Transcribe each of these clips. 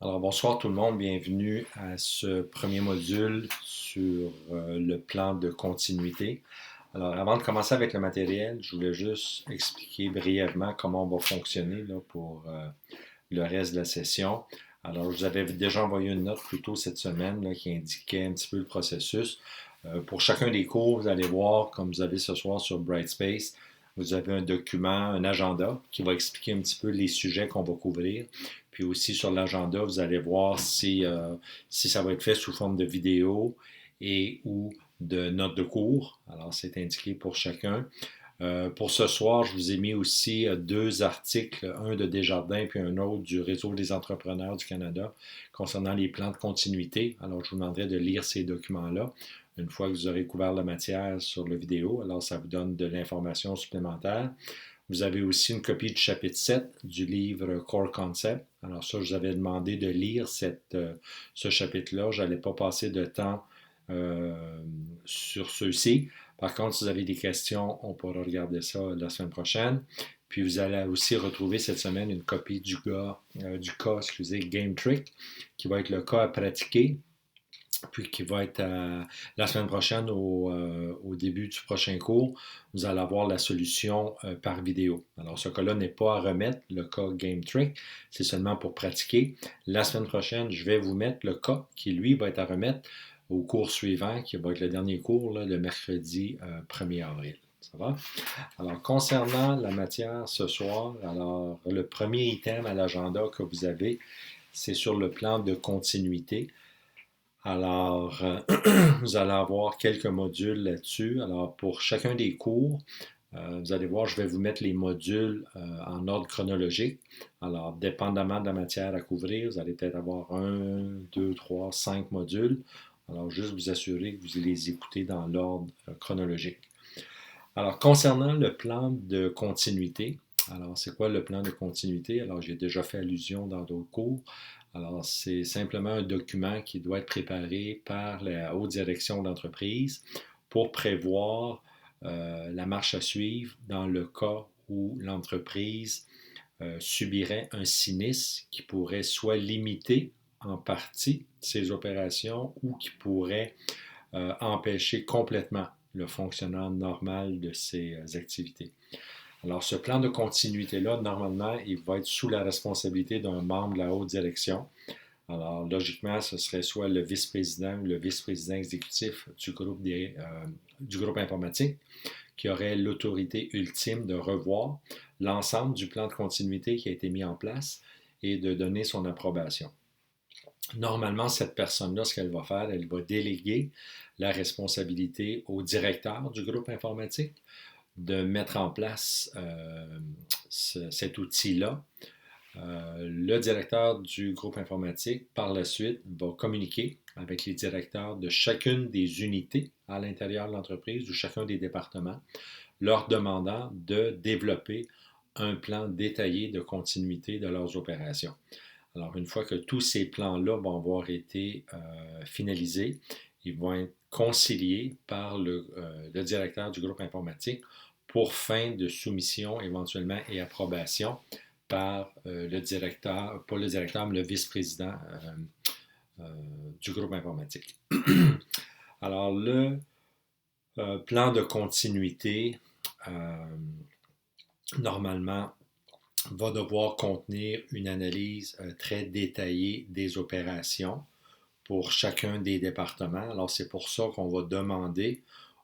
Alors, bonsoir tout le monde, bienvenue à ce premier module sur le plan de continuité. Alors, avant de commencer avec le matériel, je voulais juste expliquer brièvement comment on va fonctionner là, pour le reste de la session. Alors, je vous avais déjà envoyé une note plus tôt cette semaine là, qui indiquait un petit peu le processus. Pour chacun des cours, vous allez voir, comme vous avez ce soir sur Brightspace, vous avez un document, un agenda qui va expliquer un petit peu les sujets qu'on va couvrir. Puis aussi sur l'agenda, vous allez voir si ça va être fait sous forme de vidéo et ou de notes de cours. Alors, c'est indiqué pour chacun. Pour ce soir, je vous ai mis aussi deux articles, un de Desjardins puis un autre du Réseau des entrepreneurs du Canada concernant les plans de continuité. Alors, je vous demanderai de lire ces documents-là une fois que vous aurez couvert la matière sur la vidéo. Alors, ça vous donne de l'information supplémentaire. Vous avez aussi une copie du chapitre 7 du livre Core Concept. Alors ça, je vous avais demandé de lire ce chapitre-là. Je n'allais pas passer de temps sur ceux-ci. Par contre, si vous avez des questions, on pourra regarder ça la semaine prochaine. Puis vous allez aussi retrouver cette semaine une copie du cas Game Trick, qui va être le cas à pratiquer puis qui va être la semaine prochaine au début du prochain cours, vous allez avoir la solution par vidéo. Alors, ce cas-là n'est pas à remettre, le cas Game Trick, c'est seulement pour pratiquer. La semaine prochaine, je vais vous mettre le cas qui, lui, va être à remettre au cours suivant, qui va être le dernier cours, là, le mercredi 1er avril. Ça va? Alors, concernant la matière ce soir, alors, le premier item à l'agenda que vous avez, c'est sur le plan de continuité. Alors, vous allez avoir quelques modules là-dessus. Alors, pour chacun des cours, vous allez voir, je vais vous mettre les modules en ordre chronologique. Alors, dépendamment de la matière à couvrir, vous allez peut-être avoir un, deux, trois, cinq modules. Alors, juste vous assurer que vous les écoutez dans l'ordre chronologique. Alors, concernant le plan de continuité, alors c'est quoi le plan de continuité? Alors, j'ai déjà fait allusion dans d'autres cours. Alors, c'est simplement un document qui doit être préparé par la haute direction d'entreprise pour prévoir la marche à suivre dans le cas où l'entreprise subirait un sinistre qui pourrait soit limiter en partie ses opérations ou qui pourrait empêcher complètement le fonctionnement normal de ses activités. Alors, ce plan de continuité-là, normalement, il va être sous la responsabilité d'un membre de la haute direction. Alors, logiquement, ce serait soit le vice-président ou le vice-président exécutif du groupe informatique qui aurait l'autorité ultime de revoir l'ensemble du plan de continuité qui a été mis en place et de donner son approbation. Normalement, cette personne-là, ce qu'elle va faire, elle va déléguer la responsabilité au directeur du groupe informatique de mettre en place cet outil-là. Le directeur du groupe informatique, par la suite, va communiquer avec les directeurs de chacune des unités à l'intérieur de l'entreprise ou chacun des départements, leur demandant de développer un plan détaillé de continuité de leurs opérations. Alors, une fois que tous ces plans-là vont avoir été finalisés, ils vont être conciliés par le directeur du groupe informatique pour fin de soumission éventuellement et approbation par le directeur, pas le directeur, mais le vice-président du groupe informatique. Alors, le plan de continuité, normalement, va devoir contenir une analyse très détaillée des opérations pour chacun des départements. Alors, c'est pour ça qu'on va demander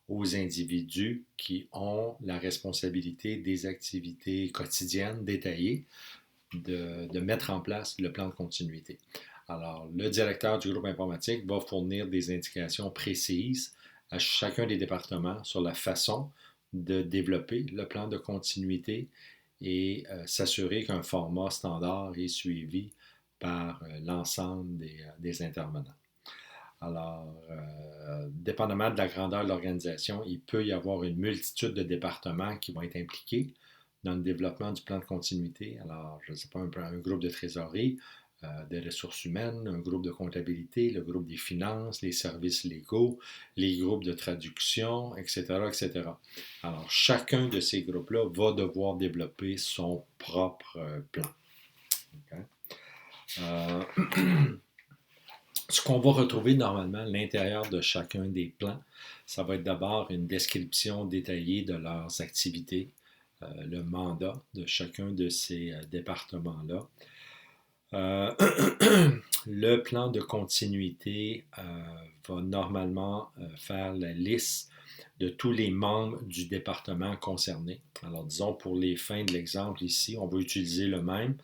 aux individus qui ont la responsabilité des activités quotidiennes détaillées de mettre en place le plan de continuité. Alors, le directeur du groupe informatique va fournir des indications précises à chacun des départements sur la façon de développer le plan de continuité et s'assurer qu'un format standard est suivi par l'ensemble des intervenants. Alors, dépendamment de la grandeur de l'organisation, il peut y avoir une multitude de départements qui vont être impliqués dans le développement du plan de continuité. Alors, je ne sais pas, un groupe de trésorerie, des ressources humaines, un groupe de comptabilité, le groupe des finances, les services légaux, les groupes de traduction, etc., etc. Alors, chacun de ces groupes-là va devoir développer son propre plan. Okay? Euh, Ce qu'on va retrouver normalement à l'intérieur de chacun des plans, ça va être d'abord une description détaillée de leurs activités, le mandat de chacun de ces départements-là. Euh, le plan de continuité va normalement faire la liste de tous les membres du département concerné. Alors, disons, pour les fins de l'exemple ici, on va utiliser le même.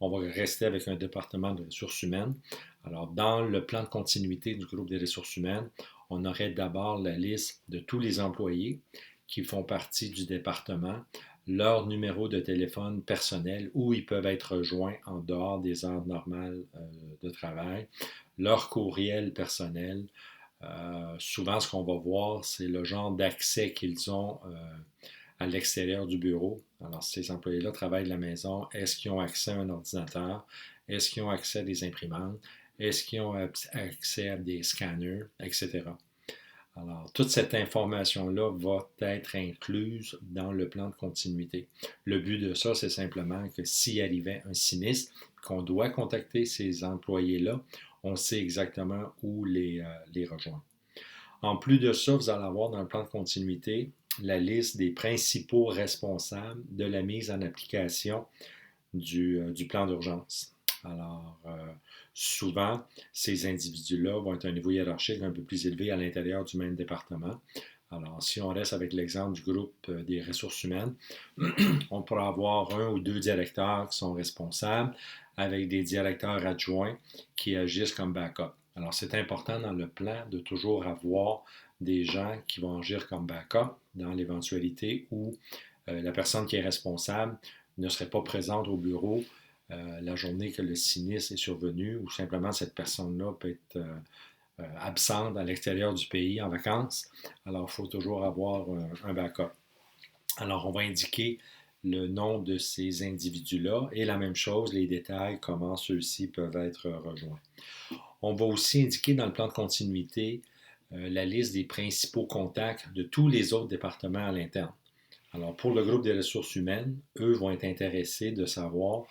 On va rester avec un département de ressources humaines. Alors, dans le plan de continuité du groupe des ressources humaines, on aurait d'abord la liste de tous les employés qui font partie du département, leur numéro de téléphone personnel où ils peuvent être rejoints en dehors des heures normales de travail, leur courriel personnel. Souvent, ce qu'on va voir, c'est le genre d'accès qu'ils ont à l'extérieur du bureau. Alors, ces employés-là travaillent de la maison. Est-ce qu'ils ont accès à un ordinateur? Est-ce qu'ils ont accès à des imprimantes? Est-ce qu'ils ont accès à des scanners, etc. Alors, toute cette information-là va être incluse dans le plan de continuité. Le but de ça, c'est simplement que s'il arrivait un sinistre, qu'on doit contacter ces employés-là, on sait exactement où les rejoindre. En plus de ça, vous allez avoir dans le plan de continuité la liste des principaux responsables de la mise en application du plan d'urgence. Alors, souvent, ces individus-là vont être à un niveau hiérarchique un peu plus élevé à l'intérieur du même département. Alors, si on reste avec l'exemple du groupe des ressources humaines, on pourra avoir un ou deux directeurs qui sont responsables avec des directeurs adjoints qui agissent comme backup. Alors, c'est important dans le plan de toujours avoir des gens qui vont agir comme backup dans l'éventualité où la personne qui est responsable ne serait pas présente au bureau la journée que le sinistre est survenu ou simplement cette personne-là peut être absente à l'extérieur du pays en vacances. Alors, il faut toujours avoir un backup. Alors, on va indiquer le nom de ces individus-là et la même chose, les détails, comment ceux-ci peuvent être rejoints. On va aussi indiquer dans le plan de continuité la liste des principaux contacts de tous les autres départements à l'interne. Alors, pour le groupe des ressources humaines, eux vont être intéressés de savoir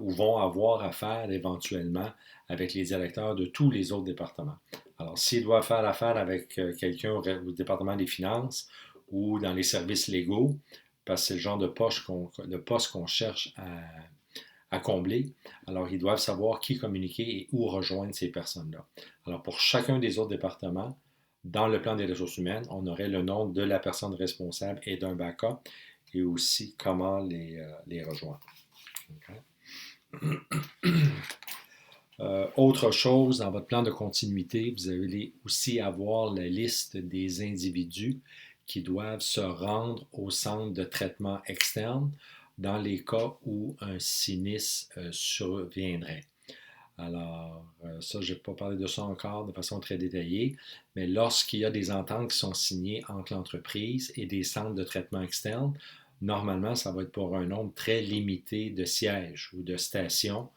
ou vont avoir affaire éventuellement avec les directeurs de tous les autres départements. Alors, s'ils doivent faire affaire avec quelqu'un au département des finances ou dans les services légaux, parce que c'est le genre de poste qu'on cherche à combler, alors ils doivent savoir qui communiquer et où rejoindre ces personnes-là. Alors, pour chacun des autres départements, dans le plan des ressources humaines, on aurait le nom de la personne responsable et d'un backup et aussi comment les rejoindre. Okay? Autre chose, dans votre plan de continuité, vous allez aussi avoir la liste des individus qui doivent se rendre au centre de traitement externe dans les cas où un sinistre surviendrait. Alors, ça, je n'ai pas parlé de ça encore de façon très détaillée, mais lorsqu'il y a des ententes qui sont signées entre l'entreprise et des centres de traitement externe, normalement, ça va être pour un nombre très limité de sièges ou de stations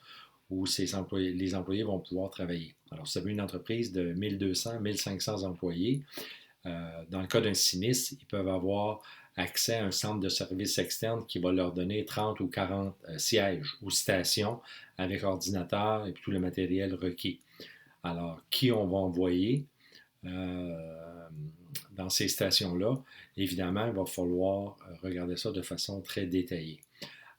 où les employés vont pouvoir travailler. Alors, si vous avez une entreprise de 1200, 1500 employés, dans le cas d'un sinistre, ils peuvent avoir accès à un centre de services externe qui va leur donner 30 ou 40 sièges ou stations avec ordinateur et puis tout le matériel requis. Alors, qui on va envoyer dans ces stations-là? Évidemment, il va falloir regarder ça de façon très détaillée.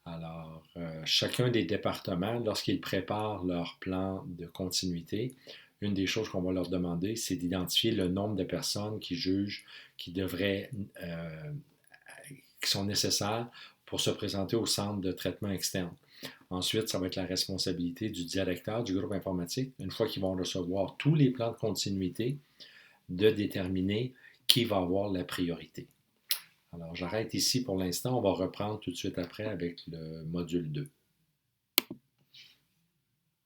Alors, chacun des départements, lorsqu'ils préparent leur plan de continuité, une des choses qu'on va leur demander, c'est d'identifier le nombre de personnes qui jugent qui sont nécessaires pour se présenter au centre de traitement externe. Ensuite, ça va être la responsabilité du directeur du groupe informatique, une fois qu'ils vont recevoir tous les plans de continuité, de déterminer qui va avoir la priorité. Alors, j'arrête ici pour l'instant. On va reprendre tout de suite après avec le module 2.